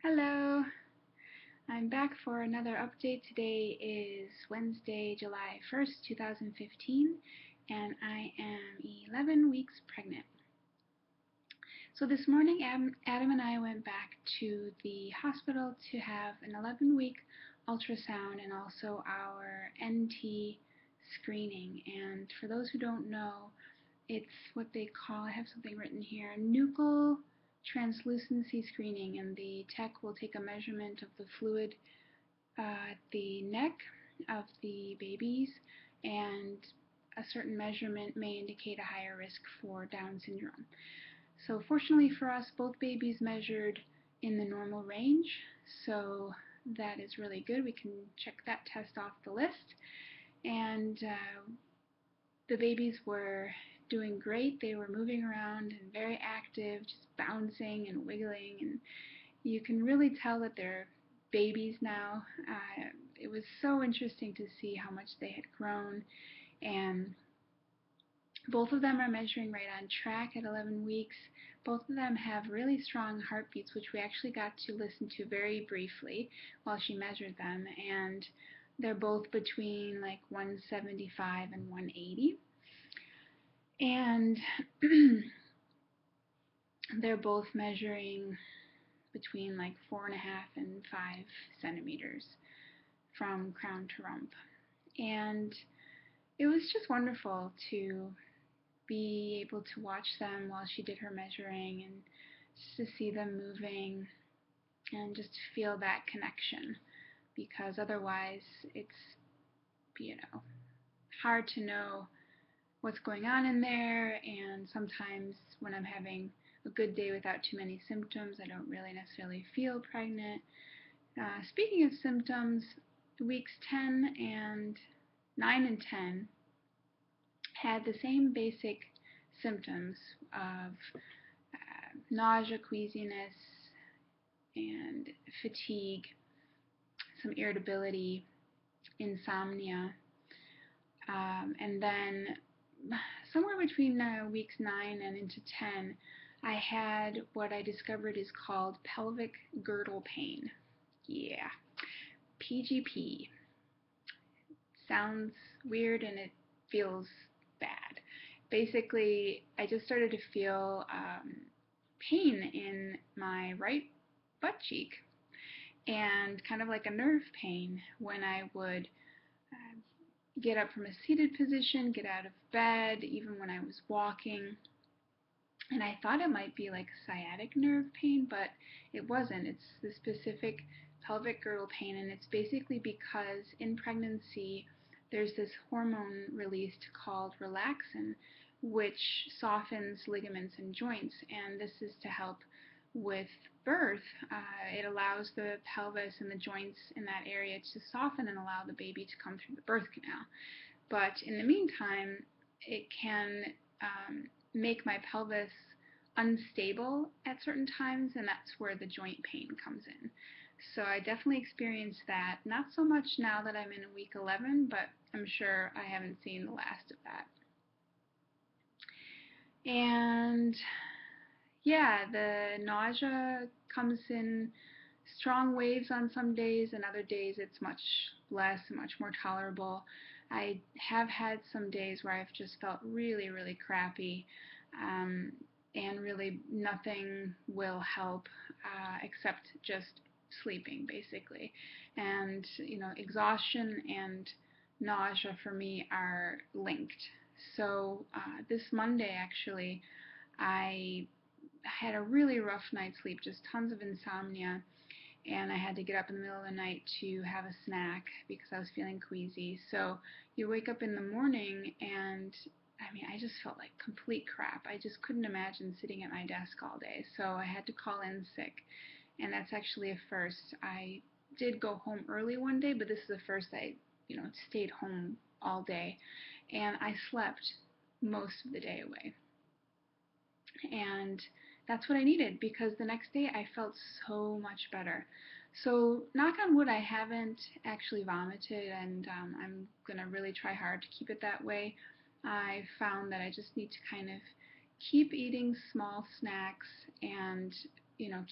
Hello, I'm back for another update. Today is Wednesday, July 1st, 2015, and I am 11 weeks pregnant. So this morning, Adam and I went back to the hospital to have an 11-week ultrasound and also our NT screening. And for those who don't know, it's what they call, I have something written here, nuchal translucency screening, and the tech will take a measurement of the fluid at the neck of the babies, and a certain measurement may indicate a higher risk for Down syndrome. So fortunately for us, both babies measured in the normal range, so that is really good. We can check that test off the list. And the babies were doing great. They were moving around and very active, just bouncing and wiggling, and you can really tell that they're babies now. It was so interesting to see how much they had grown, and both of them are measuring right on track at 11 weeks. Both of them have really strong heartbeats, which we actually got to listen to very briefly while she measured them, and they're both between like 175 and 180. And they're both measuring between like 4.5 and 5 centimeters from crown to rump. And it was just wonderful to be able to watch them while she did her measuring, and just to see them moving and just feel that connection, because otherwise it's, hard to know what's going on in there. And sometimes when I'm having a good day without too many symptoms, I don't really necessarily feel pregnant. Speaking of symptoms, weeks 10 and 9 and 10 had the same basic symptoms of nausea, queasiness, and fatigue, some irritability, insomnia, and then somewhere between weeks 9 and into 10, I had what I discovered is called pelvic girdle pain. Yeah, PGP. Sounds weird and it feels bad. Basically, I just started to feel pain in my right butt cheek, and kind of like a nerve pain when I would get up from a seated position, get out of bed, even when I was walking. And I thought it might be like sciatic nerve pain, but it wasn't. It's the specific pelvic girdle pain, and it's basically because in pregnancy there's this hormone released called relaxin, which softens ligaments and joints, and this is to help with birth. It allows the pelvis and the joints in that area to soften and allow the baby to come through the birth canal. But in the meantime, it can make my pelvis unstable at certain times, and that's where the joint pain comes in. So I definitely experienced that. Not so much now that I'm in week 11, but I'm sure I haven't seen the last of that. And yeah, the nausea comes in strong waves on some days, and other days it's much less and much more tolerable. I have had some days where I've just felt really, really crappy, and really nothing will help except just sleeping, basically. And, exhaustion and nausea for me are linked. So this Monday, actually, I had a really rough night's sleep, just tons of insomnia, and I had to get up in the middle of the night to have a snack because I was feeling queasy. So you wake up in the morning, and I just felt like complete crap. I just couldn't imagine sitting at my desk all day, so I had to call in sick, and that's actually a first. I did go home early one day, but this is the first I, stayed home all day, and I slept most of the day away. And that's what I needed, because the next day I felt so much better. So knock on wood, I haven't actually vomited, and I'm going to really try hard to keep it that way. I found that I just need to kind of keep eating small snacks and,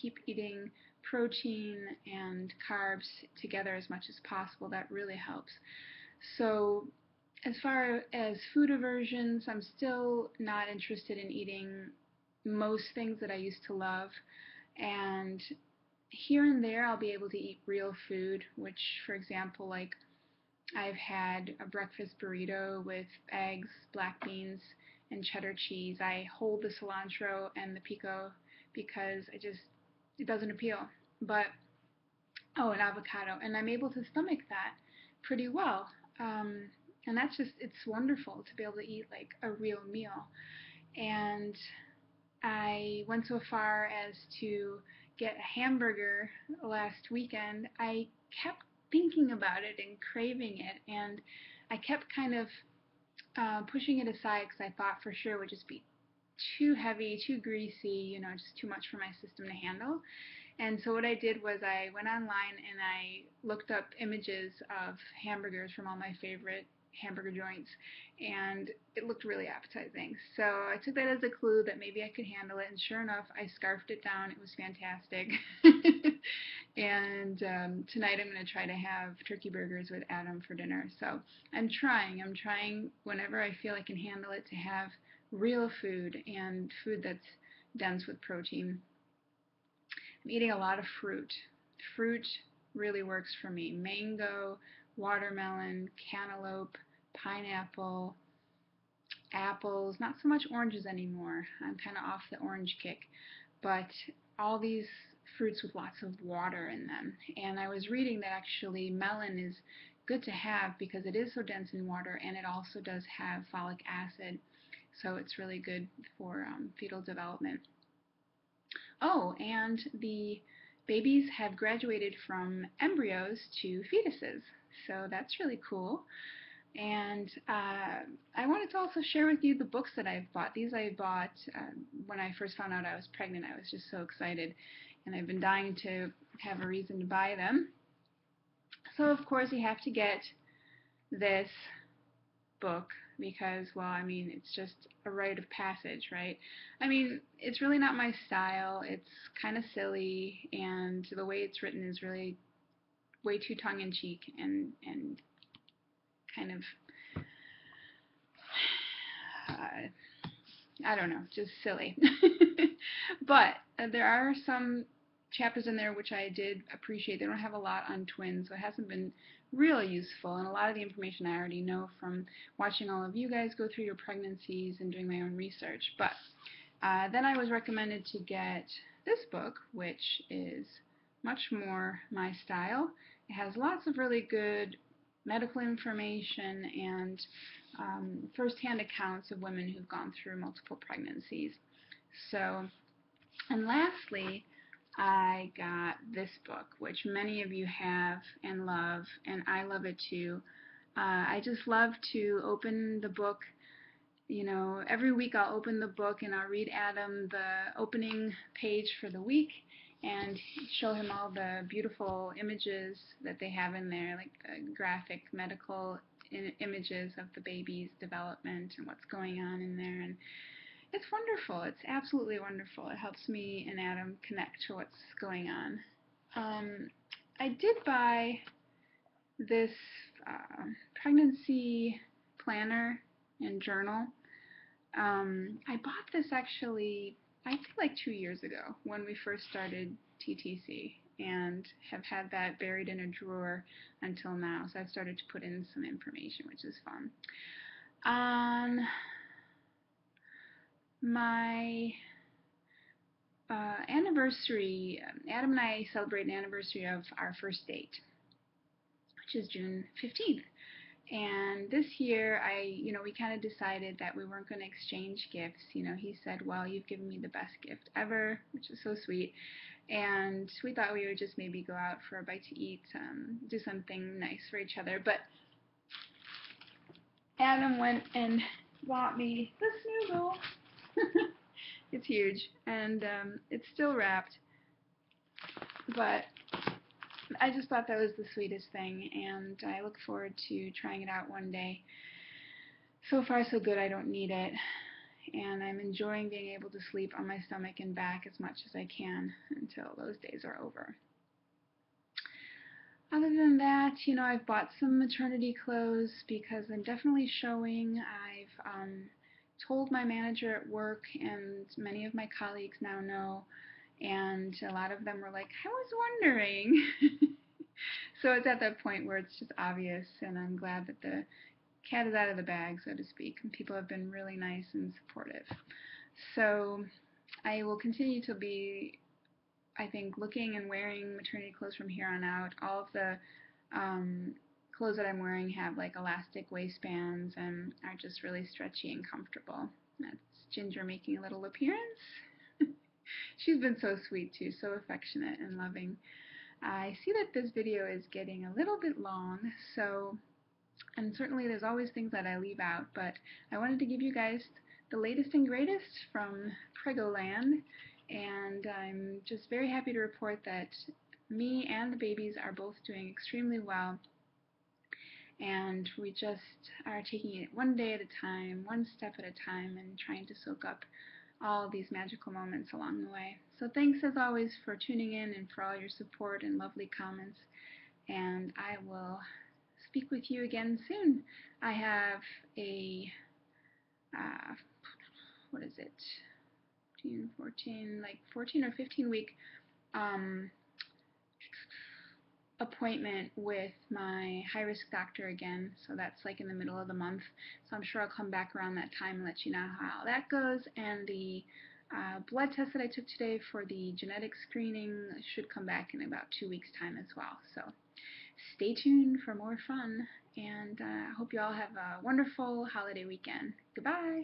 keep eating protein and carbs together as much as possible. That really helps. So as far as food aversions, I'm still not interested in eating most things that I used to love. And here and there, I'll be able to eat real food, which, for example, like I've had a breakfast burrito with eggs, black beans, and cheddar cheese. I hold the cilantro and the pico because it doesn't appeal. But, oh, an avocado. And I'm able to stomach that pretty well. And it's wonderful to be able to eat like a real meal. And I went so far as to get a hamburger last weekend. I kept thinking about it and craving it, and I kept kind of pushing it aside because I thought for sure it would just be too heavy, too greasy, just too much for my system to handle. And so what I did was I went online and I looked up images of hamburgers from all my favorite hamburger joints, and it looked really appetizing. So I took that as a clue that maybe I could handle it, and sure enough, I scarfed it down. It was fantastic. And tonight I'm going to try to have turkey burgers with Adam for dinner. So I'm trying whenever I feel I can handle it to have real food and food that's dense with protein. I'm eating a lot of fruit. Fruit really works for me. Mango, watermelon, cantaloupe, pineapple, apples, not so much oranges anymore. I'm kind of off the orange kick, but all these fruits with lots of water in them. And I was reading that actually melon is good to have because it is so dense in water, and it also does have folic acid, so it's really good for fetal development. Oh, and the babies have graduated from embryos to fetuses, so that's really cool. And I wanted to also share with you the books that I've bought. These I bought when I first found out I was pregnant. I was just so excited, and I've been dying to have a reason to buy them. So of course you have to get this book because, well, I mean, it's just a rite of passage, right? I mean, it's really not my style. It's kind of silly, and the way it's written is really way too tongue-in-cheek and kind of, I don't know, just silly. But there are some chapters in there which I did appreciate. They don't have a lot on twins, so it hasn't been really useful, and a lot of the information I already know from watching all of you guys go through your pregnancies and doing my own research. But then I was recommended to get this book, which is much more my style. It has lots of really good medical information and first-hand accounts of women who've gone through multiple pregnancies. So, and lastly, I got this book, which many of you have and love, and I love it too. I just love to open the book. Every week I'll open the book and I'll read Adam the opening page for the week and show him all the beautiful images that they have in there, like the graphic medical images of the baby's development and what's going on in there. And it's wonderful. It's absolutely wonderful. It helps me and Adam connect to what's going on. I did buy this pregnancy planner and journal. I bought this actually, I think like 2 years ago when we first started TTC, and have had that buried in a drawer until now. So I've started to put in some information, which is fun. On my anniversary, Adam and I celebrate an anniversary of our first date, which is June 15th. And this year, we kind of decided that we weren't going to exchange gifts. He said, well, you've given me the best gift ever, which is so sweet. And we thought we would just maybe go out for a bite to eat, do something nice for each other. But Adam went and bought me the Snuggle. It's huge, and it's still wrapped. But I just thought that was the sweetest thing, and I look forward to trying it out one day. So far, so good. I don't need it. and I'm enjoying being able to sleep on my stomach and back as much as I can until those days are over. Other than that, I've bought some maternity clothes because I'm definitely showing. I've told my manager at work, and many of my colleagues now know, and a lot of them were like, I was wondering. So it's at that point where it's just obvious, and I'm glad that the cat is out of the bag, so to speak, and people have been really nice and supportive. So I will continue to be, I think, looking and wearing maternity clothes from here on out. All of the clothes that I'm wearing have like elastic waistbands and are just really stretchy and comfortable. That's Ginger making a little appearance. She's been so sweet too, so affectionate and loving. I see that this video is getting a little bit long, so, and certainly there's always things that I leave out, but I wanted to give you guys the latest and greatest from Pregoland, and I'm just very happy to report that me and the babies are both doing extremely well, and we just are taking it one day at a time, one step at a time, and trying to soak up all these magical moments along the way. So thanks as always for tuning in and for all your support and lovely comments, and I will speak with you again soon. I have a, what is it, 14, like 14 or 15 week appointment with my high-risk doctor again, so that's like in the middle of the month, so I'm sure I'll come back around that time and let you know how that goes. And the blood test that I took today for the genetic screening should come back in about 2 weeks time as well, so stay tuned for more fun, and I hope you all have a wonderful holiday weekend. Goodbye!